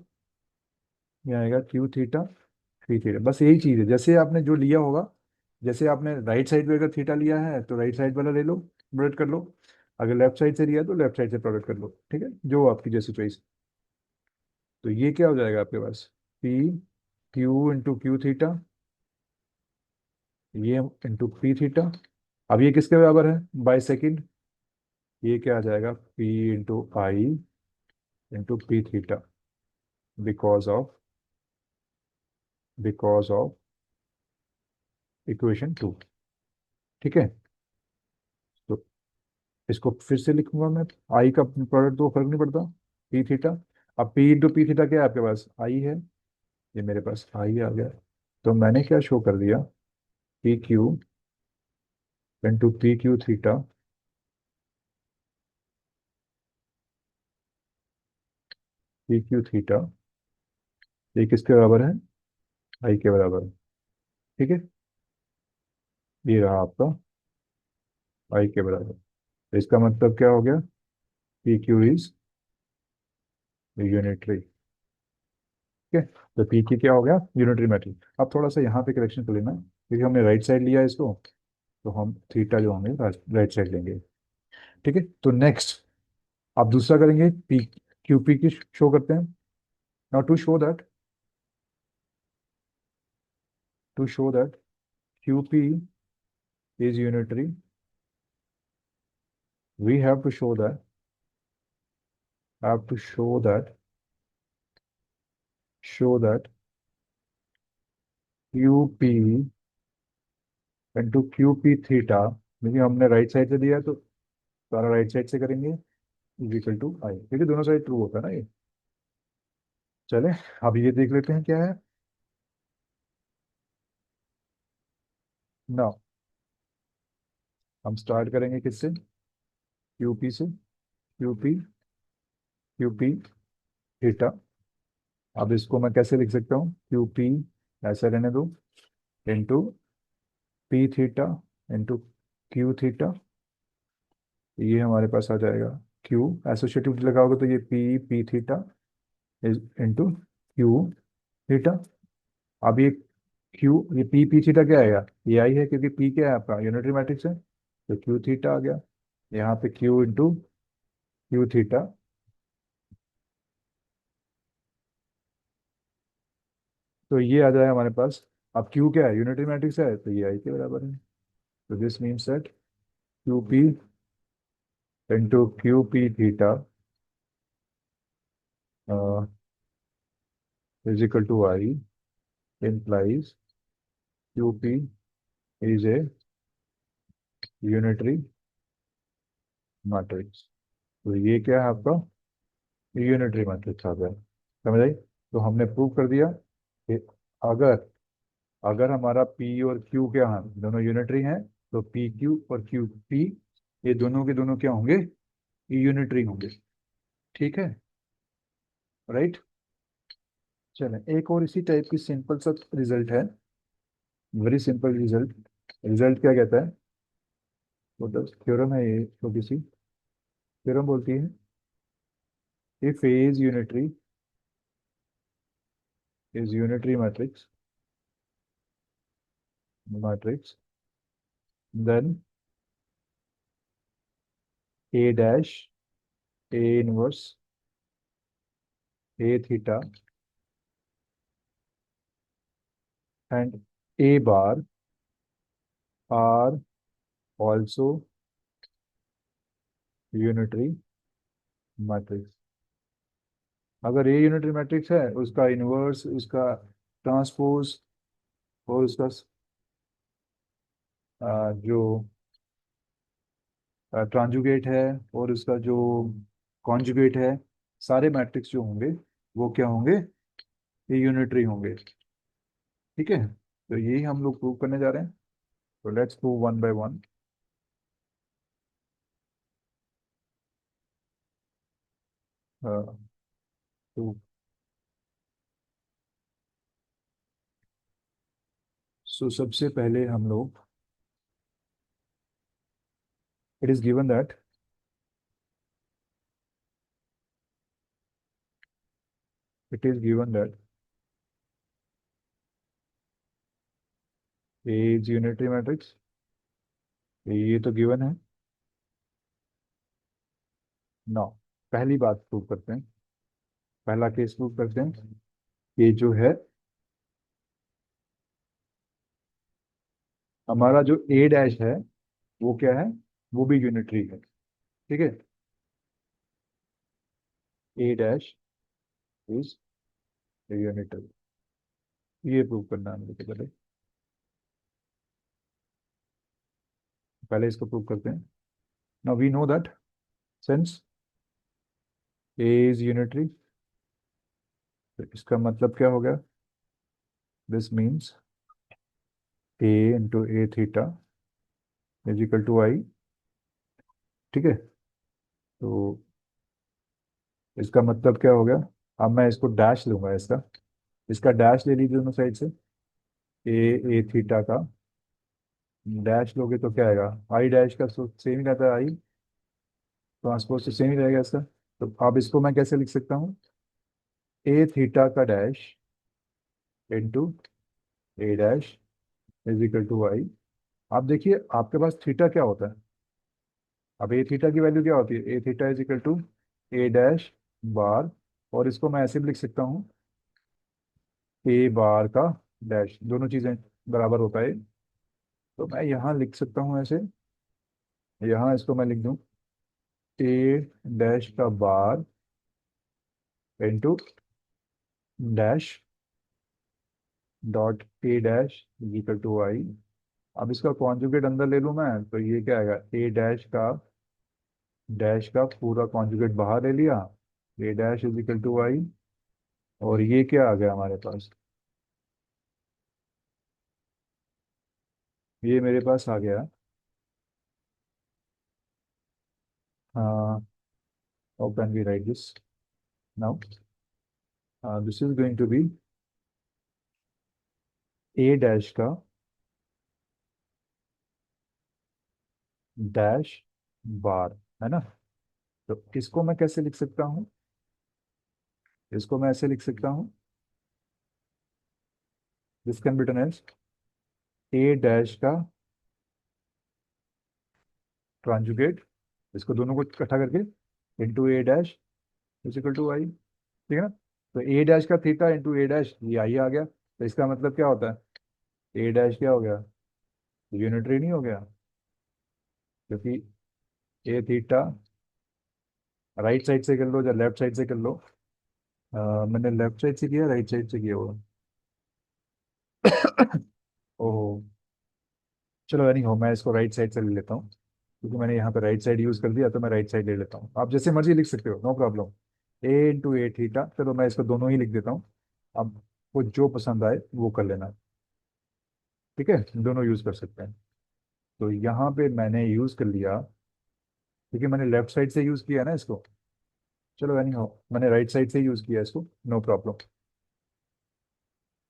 ये आएगा क्यू थीटा थ्री थीटा, बस यही चीज़ है जैसे आपने जो लिया होगा। जैसे आपने राइट साइड पे अगर थीटा लिया है तो राइट साइड वाला ले लो, प्रोडक्ट कर लो। अगर लेफ्ट साइड से लिया है तो लेफ्ट साइड से प्रोडक्ट कर लो, ठीक है, जो आपकी जैसी चॉइस। तो ये क्या हो जाएगा आपके पास, P Q into Q theta, ये इंटू पी थीटा। अब ये किसके बराबर है, बाई सेकेंड, ये क्या आ जाएगा, P into I into P theta, because of, because of equation two. ठीक है, तो इसको फिर से लिखूंगा मैं, आई का प्रोडक्ट तो फर्क नहीं पड़ता, पी थीटा। अब पी इंटू पी थीटा क्या है आपके पास, आई है, ये मेरे पास आई आ गया। तो मैंने क्या शो कर दिया, P Q into P Q theta, P Q theta, ये किसके बराबर है, आई के बराबर है। ठीक है, ये रहा आपका आई के बराबर। तो इसका मतलब क्या हो गया, पी क्यू इज यूनिटरी। ठीक है, तो पी की क्या हो गया, यूनिटरी मैट्रिक्स। अब थोड़ा सा यहाँ पे करेक्शन कर लेना, क्योंकि हमने राइट साइड लिया है इसको, तो हम थीटा जो होंगे राइट साइड लेंगे। ठीक है, तो नेक्स्ट आप दूसरा करेंगे, पी क्यू पी की शो करते हैं। Now to show that Q P is unitary, we have to show that Q P into Q P theta, क्योंकि हमने राइट साइड से दिया है तो सारा राइट साइड से करेंगे, इज इक्वल टू आई, क्योंकि दोनों साइड ट्रू होता है ना ये। चले, अब ये देख लेते हैं क्या है। ना, हम स्टार्ट करेंगे किससे, क्यूपी से, क्यूपी क्यूपी थीटा। अब इसको मैं कैसे लिख सकता हूँ, क्यूपी ऐसे रहने दो, into P theta into Q theta, ये हमारे पास आ जाएगा क्यू, एसोसिएटिव लगाओगे तो ये P P theta is into Q theta. अब ये क्यू, ये पी थीटा क्या आएगा, ये आई है, क्योंकि पी क्या है आपका, यूनिटरी मैट्रिक्स है, तो क्यू थीटा आ गया। यहाँ पे क्यू इंटू क्यू थीटा, तो ये आ जाएगा हमारे पास। अब क्यू क्या है, यूनिटरी मैट्रिक्स है, तो ये आई के बराबर है। तो this means that Q P into Q P theta is equal to I, implies Q P is a unitary matrix. तो ये क्या है आपका, यूनिटरी मैट्रिक्स आ गया। समझ आई, तो हमने प्रूव कर दिया कि अगर अगर हमारा पी और क्यू क्या हैं, दोनों यूनिटरी हैं, तो पी क्यू और क्यू पी, ये दोनों के दोनों क्या होंगे, यूनिटरी होंगे। ठीक है, राइट। चलें, एक और इसी टाइप की सिंपल सा रिजल्ट है, वेरी सिंपल रिजल्ट। रिजल्ट क्या कहता है, मतलब थ्योरम है ये, छोटी सी थ्योरम बोलती है, if A is unitary matrix then A dash, A inverse, A theta and A bar are also unitary matrix. अगर ए यूनिटरी मैट्रिक्स है, उसका इनवर्स, उसका ट्रांसपोज, और उसका जो ट्रांजुगेट है, और उसका जो कॉन्जुगेट है, सारे मैट्रिक्स जो होंगे वो क्या होंगे, ये यूनिटरी होंगे। ठीक है, तो यही हम लोग प्रूव करने जा रहे हैं। तो let's prove one by one. तो सबसे पहले हम लोग, it is given that, it is given that A is unitary matrix, ये तो गिवन है। नो, पहली बात प्रूव करते हैं, पहला केस प्रूव करते हैं। ये जो है हमारा जो ए डैश है, वो क्या है, वो भी यूनिटरी है। ठीक है, ए डैश इज यूनिटरी, ये प्रूव करना है मुझे। तो पहले पहले इसको प्रूव करते हैं। Now we know that since A is unitary, इसका मतलब क्या हो गया, this means A into A theta is equal to I. ठीक है, तो इसका मतलब क्या हो गया, अब मैं इसको डैश लूंगा, इसका इसका डैश ले लीजिए दोनों साइड से। ए ए थीटा का डैश लोगे तो क्या आएगा, आई डैश का सेम ही रहता है, आई ट्रांसपोज तो सेम ही रहेगा इसका। तो अब इसको मैं कैसे लिख सकता हूँ, ए थीटा का dash into A dash is equal to I. आप देखिए आपके पास थीटा क्या होता है, अब ए थीटा की वैल्यू क्या होती है, A theta is equal to A dash bar, और इसको मैं ऐसे भी लिख सकता हूँ, ए बार का डैश, दोनों चीजें बराबर होता है। तो मैं यहाँ लिख सकता हूँ ऐसे, यहाँ इसको मैं लिख दूँ ए डैश का bar into dash dot A dash equal to I. अब इसका कॉन्जुगेट अंदर ले लूँ मैं, तो ये क्या आएगा, ए डैश का पूरा कॉन्जुगेट बाहर ले लिया, ए dash is equal to I. और ये क्या आ गया हमारे पास, ये मेरे पास आ गया, how can we write this now, this is going to be A dash का डैश बार, है ना। तो इसको मैं कैसे लिख सकता हूँ, इसको मैं ऐसे लिख सकता हूँ, this can be written as A dash का ट्रांजुगेट, इसको दोनों को इकट्ठा करके into A dash is equal to I. ठीक है ना, तो ए डैश का थीटा इंटू ए डैश, ये आई आ गया। तो इसका मतलब क्या होता है, ए डैश क्या हो गया, यूनिटरी नहीं हो गया, क्योंकि ए थीटा राइट साइड से कर लो या लेफ्ट साइड से कर लो, मैंने लेफ्ट साइड से किया, राइट साइड से किया वो। ओहो, चलो नहीं हो, मैं इसको राइट साइड से ले लेता हूँ, क्योंकि मैंने यहाँ पे राइट साइड यूज कर दिया, तो मैं राइट साइड ले लेता हूँ। आप जैसे मर्जी लिख सकते हो, no problem. A into A theta, चलो मैं इसको दोनों ही लिख देता हूँ। अब वो जो पसंद आए वो कर लेना। ठीक है, दोनों यूज कर सकते हैं। तो यहाँ पे मैंने यूज कर लिया, क्योंकि मैंने लेफ्ट साइड से यूज किया है ना इसको। चलो एनी हो, मैंने राइट साइड से यूज किया इसको, नो प्रॉब्लम।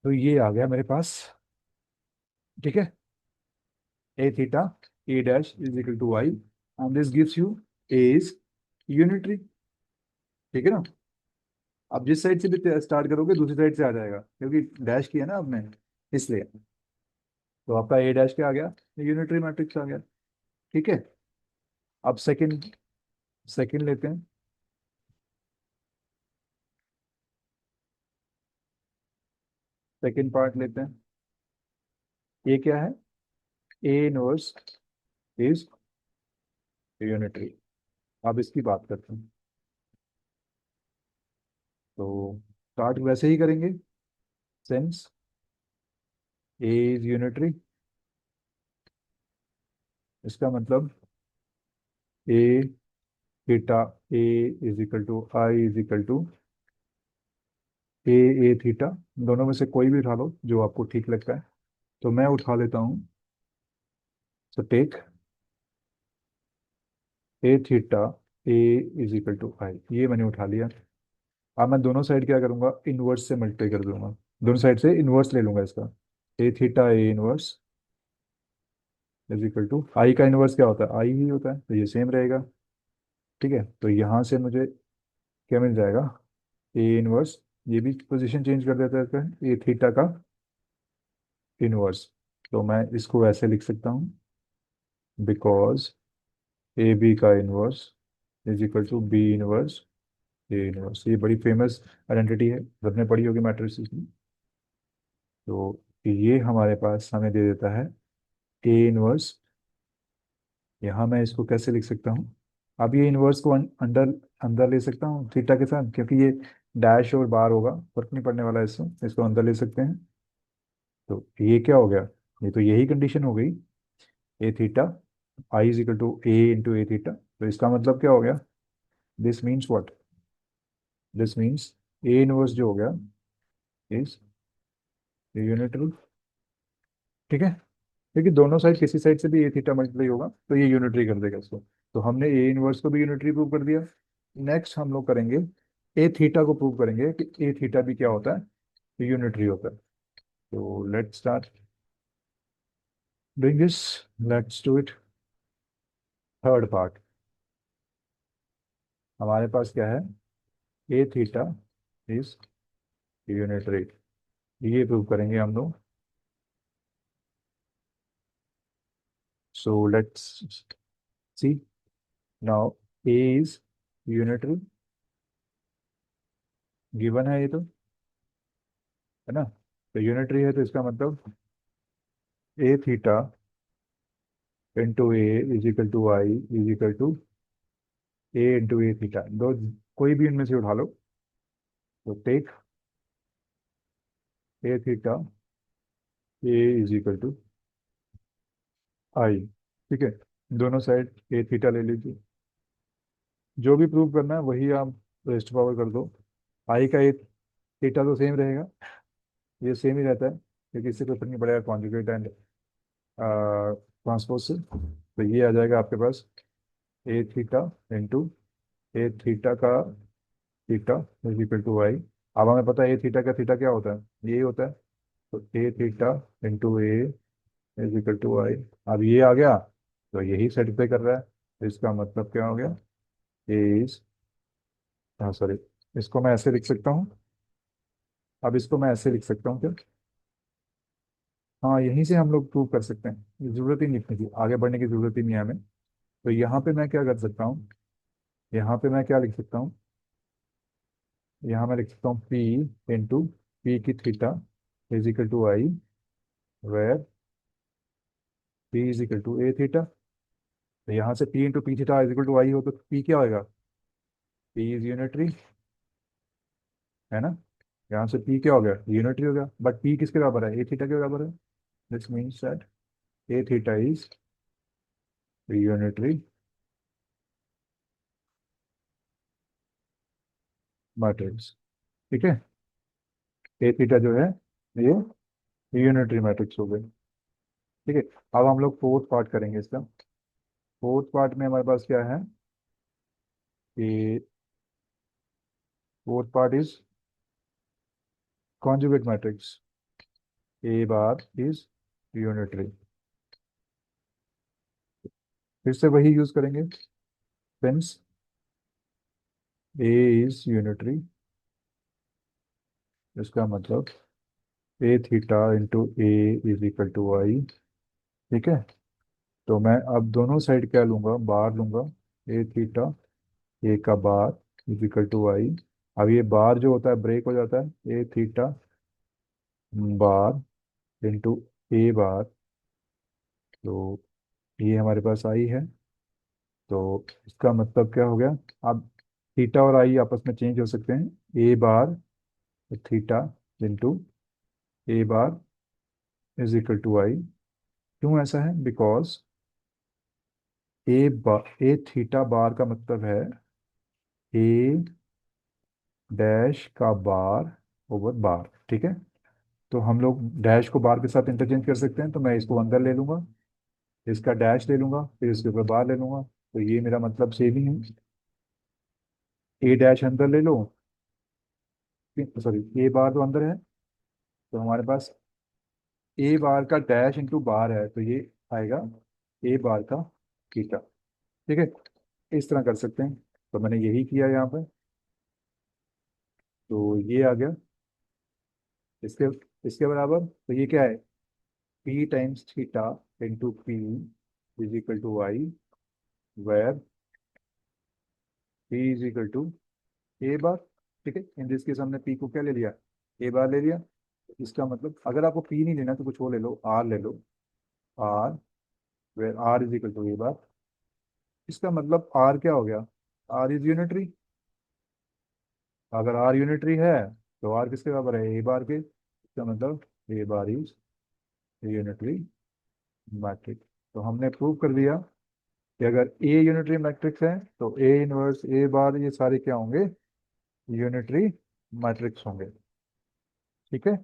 तो ये आ गया मेरे पास। ठीक है, A theta A dash is equal to I, and this gives you A is unitary. ठीक है ना, आप जिस साइड से भी स्टार्ट करोगे दूसरी साइड से आ जाएगा, क्योंकि डैश किया ना आपने, इसलिए। तो आपका ए डैश क्या आ गया, यूनिटरी मैट्रिक्स आ गया। ठीक है, अब सेकंड, सेकंड लेते हैं। सेकंड पार्ट लेते हैं, ये क्या है, ए इनवर्स इज यूनिटरी। अब इसकी बात करते हैं। तो स्टार्ट वैसे ही करेंगे, सिंस ए इज यूनिटरी, इसका मतलब A theta A is equal to I is equal to A A theta, दोनों में से कोई भी उठा लो जो आपको ठीक लगता है। तो मैं उठा लेता हूँ, so take A theta A is equal to I, ये मैंने उठा लिया। अब मैं दोनों साइड क्या करूंगा, इनवर्स से मल्टीप्लाई कर दूंगा, दोनों साइड से इनवर्स ले लूंगा इसका। A theta A inverse is equal to I का इनवर्स क्या होता है, आई ही होता है, तो ये सेम रहेगा। ठीक है, तो यहाँ से मुझे क्या मिल जाएगा, ए इनवर्स, ये भी पोजीशन चेंज कर देता है इसका, ए थीटा का इनवर्स। तो मैं इसको ऐसे लिख सकता हूँ, बिकॉज ए बी का inverse is equal to B inverse A inverse. ये बड़ी फेमस आइडेंटिटी है, सबने पढ़ी होगी मैट्रिसेस में। तो ये हमारे पास हमें दे देता है ए इनवर्स। यहाँ मैं इसको कैसे लिख सकता हूँ, अब ये इनवर्स को अंडर अंदर ले सकता हूँ थीटा के साथ, क्योंकि ये डैश और बार होगा, फर्क नहीं पड़ने वाला इससे, इसको अंदर ले सकते हैं। तो ये क्या हो गया, ये तो यही कंडीशन हो गई, A theta I is equal to A into A theta. तो इसका मतलब क्या हो गया, this means what, this means A inverse जो हो गया इज यूनिटरी। ठीक है, क्योंकि दोनों साइड किसी साइड से भी ए थीटा मल्टीप्लाई होगा तो ये यूनिटरी कर देगा इसको। तो हमने ए इनवर्स को भी यूनिटरी प्रूव कर दिया। नेक्स्ट हम लोग करेंगे ए थीटा को प्रूव करेंगे कि ए थीटा भी क्या होता है, यूनिटरी होता है। तो let's start doing this, let's do it. Third part हमारे पास क्या है, ए थीटा इज यूनिटरी, ये प्रूव करेंगे हम लोग। So let's see now, A is unitary, given है ये तो, है ना। तो यूनिटरी है तो इसका मतलब A theta into A is equal to I is equal to A into A theta, दो कोई भी इनमें से उठा लो। तो take A theta A is equal to I. ठीक है, दोनों साइड ए थीटा ले लीजिए, जो भी प्रूव करना है वही आप रेस्ट पावर कर दो। आई का ए थीटा तो सेम रहेगा, ये सेम ही रहता है, क्योंकि इससे कोई फर्क नहीं पड़ेगा कॉन्जुगेट एंड ट्रांसपोज से। तो ये आ जाएगा आपके पास ए थीटा इंटू ए थीटा का theta is equal to I. अब हमें पता है ए थीटा का थीटा क्या होता है, यही होता है। तो A theta into A is equal to I. अब ये आ गया तो यही सेटिस्फाई कर रहा है, तो इसका मतलब क्या हो गया, ए इज, हाँ सॉरी, इसको मैं ऐसे लिख सकता हूँ। अब इसको मैं ऐसे लिख सकता हूँ क्या, हाँ यहीं से हम लोग प्रूव कर सकते हैं, जरूरत ही नहीं लिखने की, आगे बढ़ने की जरूरत ही नहीं है हमें। तो यहाँ पे मैं क्या कर सकता हूँ, यहाँ पे मैं क्या लिख सकता हूँ, यहाँ मैं लिख सकता हूँ पी इंटू पी की theta is equal to I, where P is equal to A theta. तो यहाँ से P into P theta is equal to I हो तो पी क्या होएगा, पी इज यूनिटरी, है ना। यहाँ से पी क्या हो गया, यूनिटरी हो गया, बट पी किसके बराबर है, ए थीटा के बराबर है। This means that A theta is unitary matrix. ठीक है, ए थीटा जो है ये यूनिटरी मैट्रिक्स हो गई। ठीक है, अब हम लोग फोर्थ पार्ट करेंगे इसका। फोर्थ पार्ट में हमारे पास क्या है, कि fourth part is conjugate matrix, A bar is unitary. फिर से वही यूज करेंगे, सिंस ए इज यूनिटरी, इसका मतलब A theta into A is equal to I. ठीक है, तो मैं अब दोनों साइड क्या लूंगा, बार लूंगा, ए थीटा ए का बार इज इक्वल टू आई। अब ये बार जो होता है ब्रेक हो जाता है, A theta bar into A बार, तो ये हमारे पास आई है। तो इसका मतलब क्या हो गया, अब थीटा और आई आपस में चेंज हो सकते हैं, A bar theta into A bar is equal to I. क्यों ऐसा है? बिकॉज ए थीटा बार का मतलब है ए डैश का बार ओवर बार, ठीक है। तो हम लोग डैश को बार के साथ इंटरचेंज कर सकते हैं, तो मैं इसको अंदर ले लूंगा, इसका डैश ले लूंगा, फिर इसके ऊपर बार ले लूंगा, तो ये मेरा मतलब सेम ही है। ए डैश अंदर ले लो, सॉरी ए बार तो अंदर है, तो हमारे पास ए बार का डैश इंटू बार है, तो ये आएगा ए बार का थीटा, ठीक है। इस तरह कर सकते हैं, तो मैंने यही किया यहाँ पर। तो ये आ गया इसके इसके बराबर, तो ये क्या है? P times theta into P is equal to I, where P is equal to A bar, ठीक है। इन दिस केस हमने पी को क्या ले लिया? ए बार ले लिया। इसका मतलब अगर आपको पी नहीं लेना तो कुछ और ले लो, आर ले लो, R where R is equal to A bar. इसका मतलब आर क्या हो गया? R is unitary. अगर आर यूनिटरी है तो आर किसके बराबर है? ए बार के। इसका मतलब ए बार इज यूनिटरी मैट्रिक्स। तो हमने प्रूव कर दिया कि अगर ए यूनिटरी मैट्रिक्स है तो ए इनवर्स ए बार ये सारे क्या होंगे? यूनिटरी मैट्रिक्स होंगे, ठीक है।